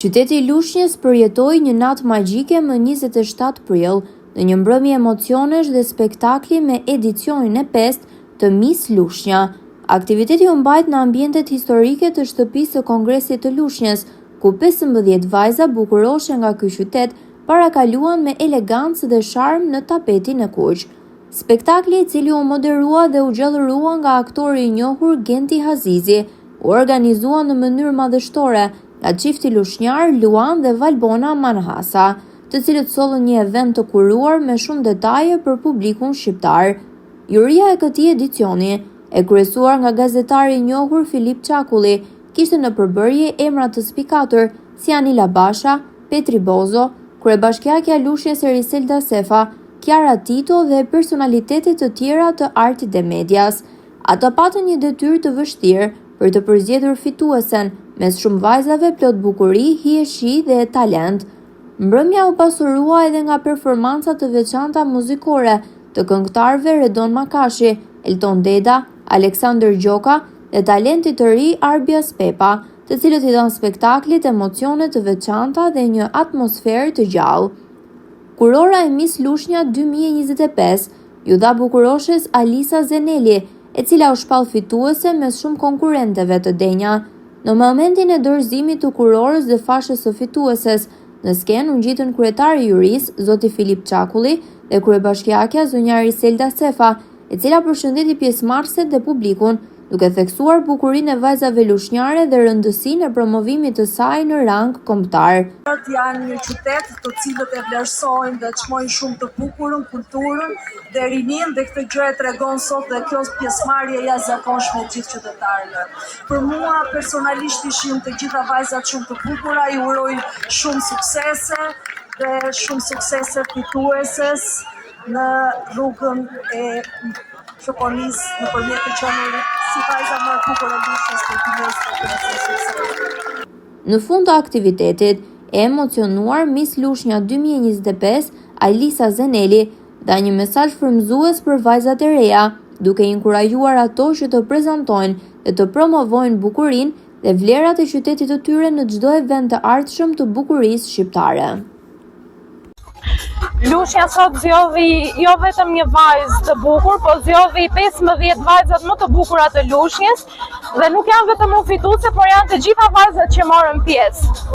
Qyteti i Lushnjës përjetoi një natë magjike më 27 prill, në një mbrëmje emocionesh dhe spektakli me edicionin e 5 të Miss Lushnja. Aktiviteti u mbajt në ambientet historike të shtëpisë së Kongresit të Lushnjës, ku 15 vajza bukuroshe nga ky qytet parakaluan me elegancë dhe sharm në tapetin e kuq. Spektakli, i cili u moderua dhe u gjallërua nga aktori i njohur Genti Hazizi, u organizua në mënyrë madhështore nga çifti lushnjar Luan dhe Valbona Manhasa, të cilët sollën një event të kuruar me shumë detaje për publikun shqiptar. Juria e këtij edicioni, e kryesuar nga gazetari i njohur Filip Çakulli, kishte në përbërje emra të spikatur si Anila Basha, Petri Bozo, kryebashkiakja Lushnjës Eriselda Sefa, Kiara Tito dhe personalitete të tjera të artit dhe medias. Ata patën një detyrë të vështirë për të përzgjedhur fituesen, mes shumë vajzave plot bukuri, hijeshi dhe talent. Mbrëmja u pasurua edhe nga performanca të veçanta muzikore të këngëtarëve Redon Makashi, Elton Deda, Aleksandër Gjoka dhe talentit të ri Arbia Spepa, të cilët i dhanë spektaklit emocione të veçanta dhe një atmosferë të gjallë. Kurora e Miss Lushnja 2025 ju dha bukuroshes Alisa Zeneli, e cila u shpall fituese mes shumë konkurrenteve të denja. Në momentin e dorëzimit të kurorës dhe fashës së fitueses, në skenë u ngjitën kryetari i jurisë, zoti Filip Çakulli, dhe kryebashkiakja zonja Eriselda Sefa, e cila përshëndeti pjesëmarrëset dhe publikun, duke theksuar bukurinë e vajzave lushnjare dhe rëndësinë e promovimit të saj në rang kombëtar. Janë një qytet të cilët e vlerësojnë dhe çmojnë shumë të bukurën, kulturën dhe rinin, dhe këtë gjë e tregon sot dhe kjo pjesëmarrje e jashtëzakonshme e gjithë qytetarëve. Për mua personalisht ishin të gjitha vajzat shumë të bukura, i uroj shumë suksese dhe shumë suksese fitueses në rrugën e shokonis nëpërmjet të qenë si vajza më e bukur e Lushnjës për të. Në fund të aktivitetit, e emocionuar Miss Lushnja 2025, Alisa Zeneli, dha një mesazh frymëzues për vajzat e reja, duke inkurajuar ato që të prezantojnë dhe të promovojnë bukurinë dhe vlerat e qytetit të tyre në çdo event të ardhshëm të bukurisë shqiptare. Lushnja sot zgjodhi jo vetëm një vajzë të bukur, po zgjodhi 15 vajzat më të bukura të Lushnjës, dhe nuk janë vetëm fituese, por janë të gjitha vajzat që morën pjesë.